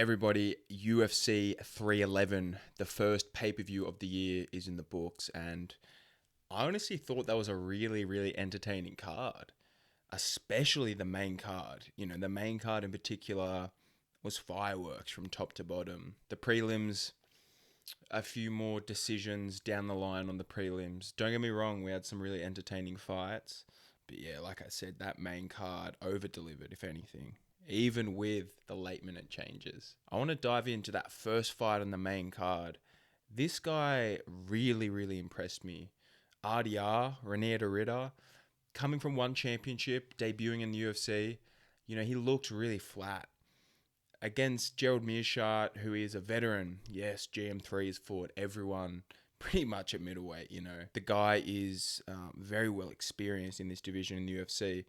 Everybody, UFC 311, the first pay-per-view of the year, is in the books, and I honestly thought that was a really, really entertaining card, especially the main card. The main card in particular was fireworks from top to bottom. The prelims, a few more decisions down the line on the prelims. Don't get me wrong, we had some really entertaining fights, but yeah, like I said, that main card over-delivered, if anything, even with the late minute changes. I want to dive into that first fight on the main card. This guy really, really impressed me. RDR, Renier de Ritter, coming from one championship, debuting in the UFC, he looked really flat. Against Gerald Meerschaert, who is a veteran, yes, GM3 has fought everyone pretty much at middleweight, The guy is very well experienced in this division in the UFC.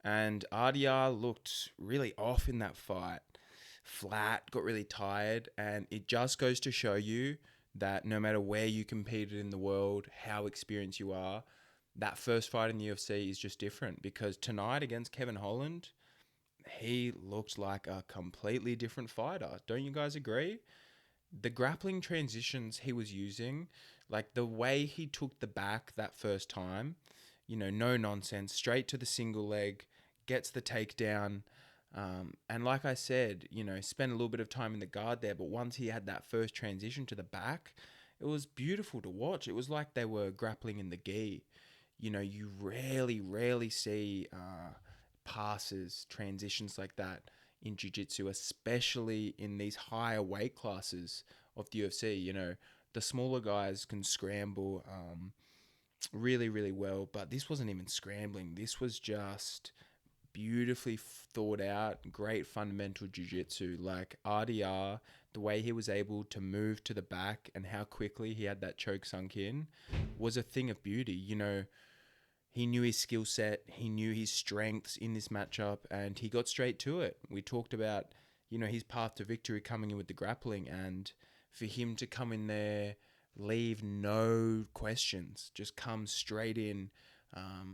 And RDR looked really off in that fight. Flat, got really tired. And it just goes to show you that no matter where you competed in the world, how experienced you are, that first fight in the UFC is just different. Because tonight against Kevin Holland, he looked like a completely different fighter. Don't you guys agree? The grappling transitions he was using, like the way he took the back that first time, no nonsense, straight to the single leg, gets the takedown. And like I said, spent a little bit of time in the guard there, but once he had that first transition to the back, it was beautiful to watch. It was like they were grappling in the gi. You rarely see passes, transitions like that in jiu-jitsu, especially in these higher weight classes of the UFC. The smaller guys can scramble really, really well, but this wasn't even scrambling. This was just beautifully thought out, great fundamental jiu-jitsu. Like RDR, the way he was able to move to the back and how quickly he had that choke sunk in was a thing of beauty. He knew his skill set, he knew his strengths in this matchup, and he got straight to it. We talked about, his path to victory coming in with the grappling, and for him to come in there, leave no questions, just come straight in,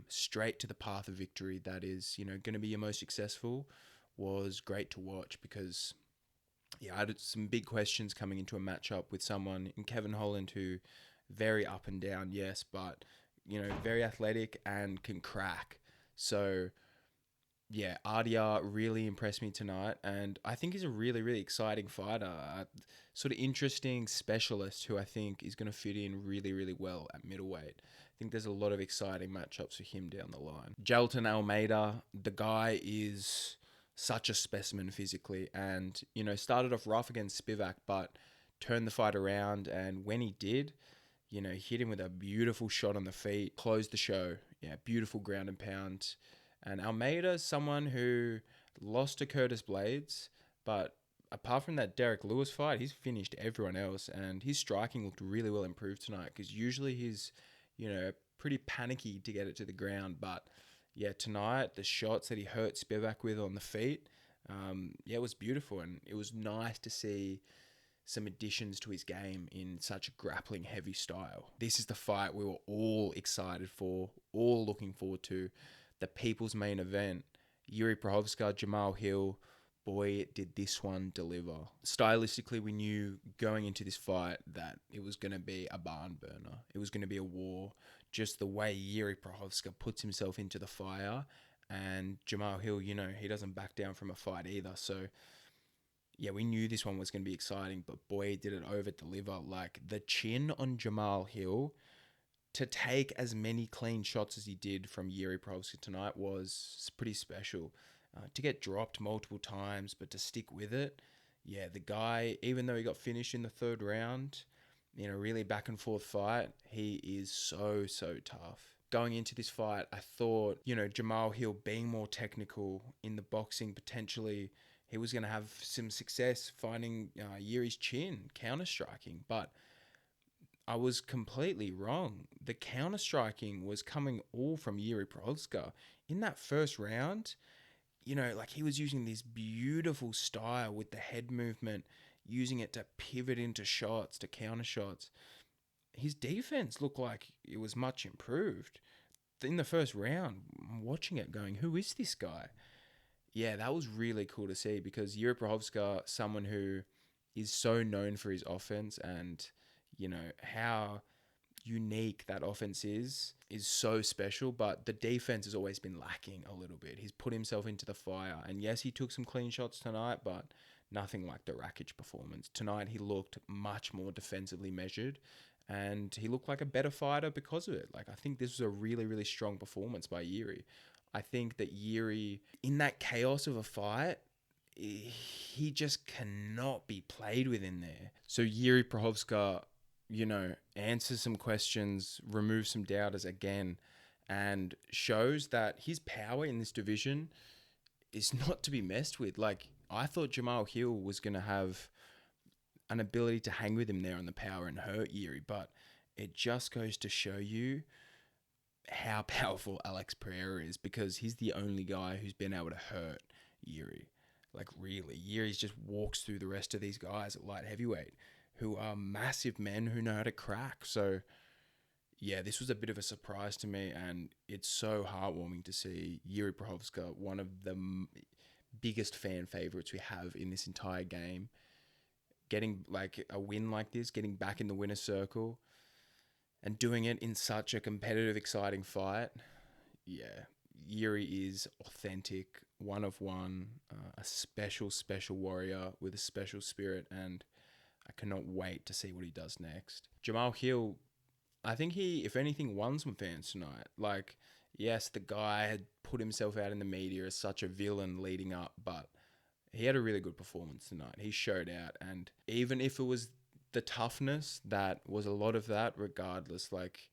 straight to the path of victory that is, going to be your most successful, was great to watch. Because I had some big questions coming into a matchup with someone in Kevin Holland who very up and down, yes, but very athletic and can crack. So yeah, RDR really impressed me tonight, and I think he's a really, really exciting fighter. Sort of interesting specialist who I think is going to fit in really, really well at middleweight. I think there's a lot of exciting matchups for him down the line. Jailton Almeida, the guy is such a specimen physically, and started off rough against Spivac, but turned the fight around, and when he did, hit him with a beautiful shot on the feet, closed the show. Yeah, beautiful ground and pound. And Almeida is someone who lost to Curtis Blades, but apart from that Derek Lewis fight, he's finished everyone else, and his striking looked really well improved tonight, because usually he's, pretty panicky to get it to the ground. But yeah, tonight, the shots that he hurt Spivac with on the feet, it was beautiful, and it was nice to see some additions to his game in such a grappling heavy style. This is the fight we were all excited for, all looking forward to. The people's main event. Jiri Prochazka, Jamal Hill. Boy, did this one deliver. Stylistically, we knew going into this fight that it was going to be a barn burner. It was going to be a war. Just the way Jiri Prochazka puts himself into the fire, and Jamal Hill, he doesn't back down from a fight either. So yeah, we knew this one was going to be exciting, but boy, did it over-deliver. Like, the chin on Jamal Hill, to take as many clean shots as he did from Jiri Prochazka tonight was pretty special. To get dropped multiple times, but to stick with it, yeah, the guy, even though he got finished in the third round, in a really back and forth fight, he is so, so tough. Going into this fight, I thought, Jamal Hill being more technical in the boxing, potentially he was going to have some success finding Yuri's chin, counter-striking. But I was completely wrong. The counter-striking was coming all from Jiri Prochazka. In that first round, he was using this beautiful style with the head movement, using it to pivot into shots, to counter shots. His defense looked like it was much improved. In the first round, I'm watching it going, who is this guy? Yeah, that was really cool to see because Jiri Prochazka, someone who is so known for his offense and, how unique that offense is so special, but the defense has always been lacking a little bit. He's put himself into the fire, and yes, he took some clean shots tonight, but nothing like the Rakic performance. Tonight, he looked much more defensively measured, and he looked like a better fighter because of it. Like, I think this was a really, really strong performance by Jiri. I think that Jiri, in that chaos of a fight, he just cannot be played with in there. So Jiri Prochazka, answers some questions, removes some doubters again, and shows that his power in this division is not to be messed with. Like, I thought Jamal Hill was going to have an ability to hang with him there on the power and hurt Jiri, but it just goes to show you how powerful Alex Pereira is, because he's the only guy who's been able to hurt Jiri. Like, really, Jiri just walks through the rest of these guys at light heavyweight who are massive men who know how to crack. So, yeah, this was a bit of a surprise to me, and it's so heartwarming to see Jiri Prochazka, one of the biggest fan favorites we have in this entire game, getting like a win like this, getting back in the winner's circle, and doing it in such a competitive, exciting fight. Yeah, Jiri is authentic, one of one, a special, special warrior with a special spirit, and I cannot wait to see what he does next. Jamal Hill, I think he, if anything, won some fans tonight. Like, yes, the guy had put himself out in the media as such a villain leading up, but he had a really good performance tonight. He showed out, and even if it was the toughness, that was a lot of that, regardless. Like,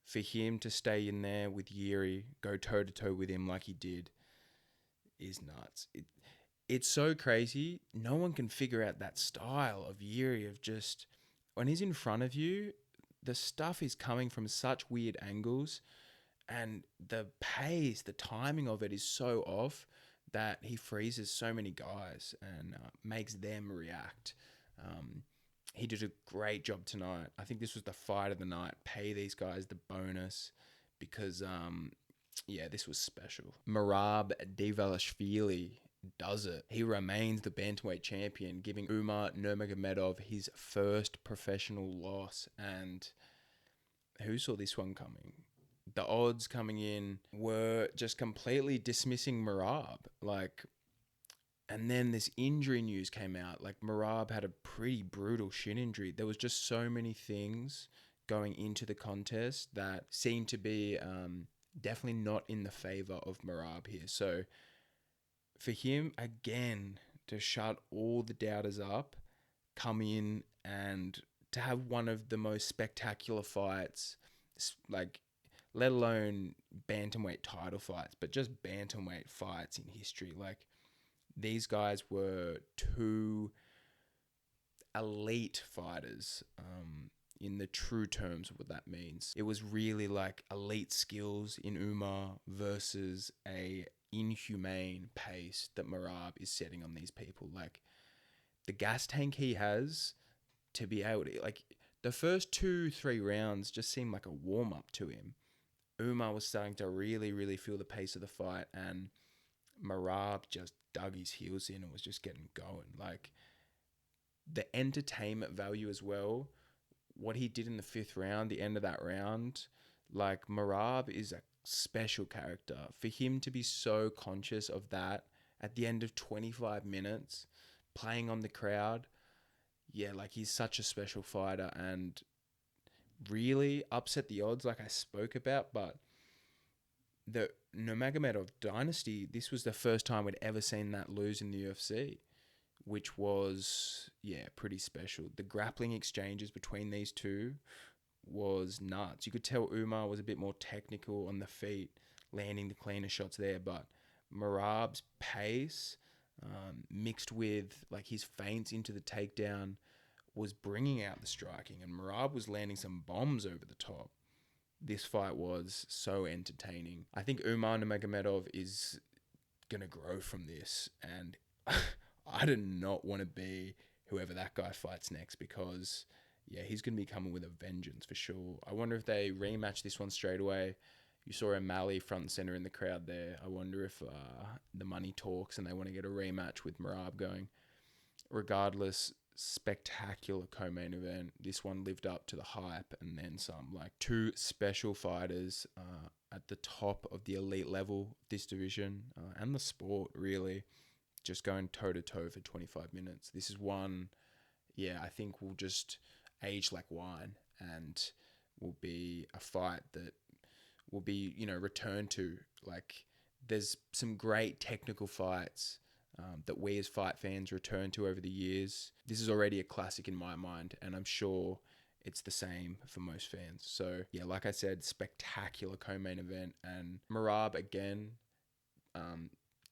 for him to stay in there with Jiri, go toe-to-toe with him like he did, is nuts. It's so crazy. No one can figure out that style of Jiri, of just, when he's in front of you, the stuff is coming from such weird angles, and the pace, the timing of it is so off that he freezes so many guys and makes them react. He did a great job tonight. I think this was the fight of the night. Pay these guys the bonus because, this was special. Merab Dvalishvili does it. He remains the bantamweight champion, giving Umar Nurmagomedov his first professional loss. And who saw this one coming? The odds coming in were just completely dismissing Merab. And then this injury news came out. Like, Merab had a pretty brutal shin injury. There was just so many things going into the contest that seemed to be definitely not in the favor of Merab here. So for him, again, to shut all the doubters up, come in and to have one of the most spectacular fights, like, let alone bantamweight title fights, but just bantamweight fights in history. Like, these guys were two elite fighters, in the true terms of what that means. It was really like elite skills in Umar versus a inhumane pace that Merab is setting on these people. Like, the gas tank he has to be able to, like, the first 2-3 rounds just seemed like a warm-up to him. Umar was starting to really, really feel the pace of the fight, and Merab just dug his heels in and was just getting going. Like, the entertainment value as well, what he did in the 5th round, the end of that round, like, Merab is a special character. For him to be so conscious of that at the end of 25 minutes, playing on the crowd, yeah, like, he's such a special fighter and really upset the odds like I spoke about. But the Nurmagomedov dynasty, this was the first time we'd ever seen that lose in the UFC, which was, pretty special. The grappling exchanges between these two was nuts. You could tell Umar was a bit more technical on the feet, landing the cleaner shots there, but Merab's pace, mixed with like his feints into the takedown, was bringing out the striking, and Merab was landing some bombs over the top. This fight was so entertaining. I think Umar Nurmagomedov is going to grow from this, and I do not want to be whoever that guy fights next, because he's going to be coming with a vengeance for sure. I wonder if they rematch this one straight away. You saw O'Malley front and center in the crowd there. I wonder if the money talks and they want to get a rematch with Merab going. Regardless, spectacular co-main event. This one lived up to the hype and then some. Like, two special fighters at the top of the elite level, this division and the sport, really, just going toe-to-toe for 25 minutes. This is one, I think will just age like wine and will be a fight that will be, returned to. Like, there's some great technical fights that we as fight fans return to over the years. This is already a classic in my mind, and I'm sure it's the same for most fans. So, like I said, spectacular co-main event. And Merab, again,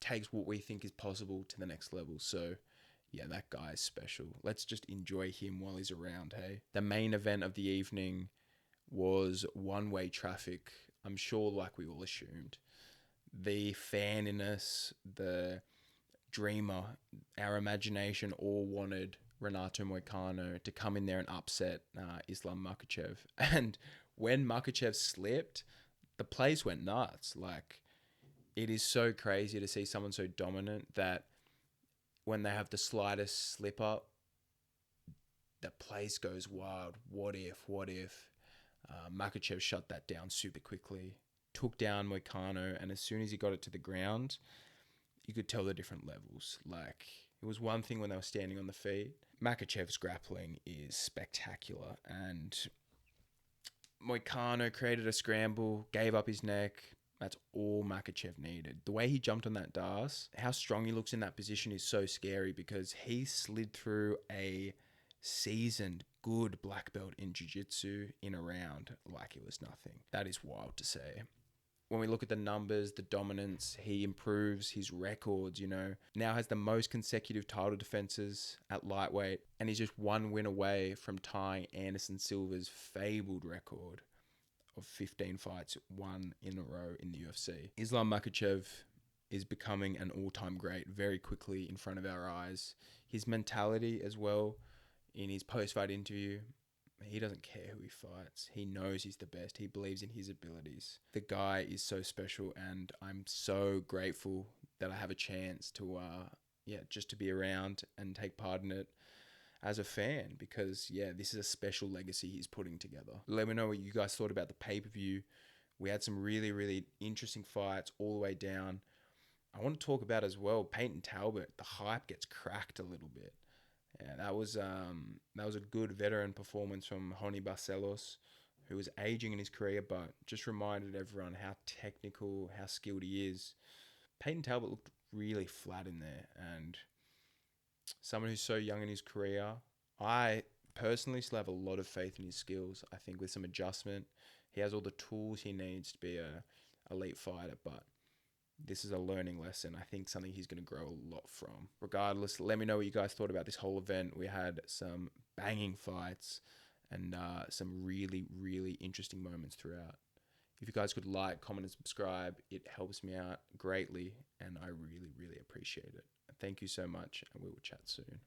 takes what we think is possible to the next level. So, that guy is special. Let's just enjoy him while he's around, hey? The main event of the evening was one-way traffic. I'm sure, like we all assumed. The fan in us, the dreamer, our imagination all wanted Renato Moicano to come in there and upset Islam Makhachev. And when Makhachev slipped, the place went nuts. Like, it is so crazy to see someone so dominant that when they have the slightest slip up, the place goes wild. What if? Makhachev shut that down super quickly, took down Moicano, and as soon as he got it to the ground, you could tell the different levels. Like, it was one thing when they were standing on the feet. Makhachev's grappling is spectacular, and Moicano created a scramble, gave up his neck. That's all Makhachev needed. The way he jumped on that DAS, how strong he looks in that position is so scary because he slid through a seasoned, good black belt in jiu-jitsu in a round like it was nothing. That is wild to say. When we look at the numbers, the dominance, he improves his records, now has the most consecutive title defenses at lightweight, and he's just one win away from tying Anderson Silva's fabled record of 15 fights, won in a row in the UFC. Islam Makhachev is becoming an all-time great very quickly in front of our eyes. His mentality as well, in his post-fight interview, he doesn't care who he fights. He knows he's the best. He believes in his abilities. The guy is so special, and I'm so grateful that I have a chance to, just to be around and take part in it as a fan, because, this is a special legacy he's putting together. Let me know what you guys thought about the pay-per-view. We had some really, really interesting fights all the way down. I want to talk about as well, Payton Talbott. The hype gets cracked a little bit. Yeah, that was a good veteran performance from Honi Barcelos, who was aging in his career, but just reminded everyone how technical, how skilled he is. Payton Talbott looked really flat in there, and someone who's so young in his career, I personally still have a lot of faith in his skills. I think with some adjustment, he has all the tools he needs to be a elite fighter, but this is a learning lesson. I think something he's going to grow a lot from. Regardless, let me know what you guys thought about this whole event. We had some banging fights and some really, really interesting moments throughout. If you guys could like, comment, and subscribe, it helps me out greatly, and I really, really appreciate it. Thank you so much, and we will chat soon.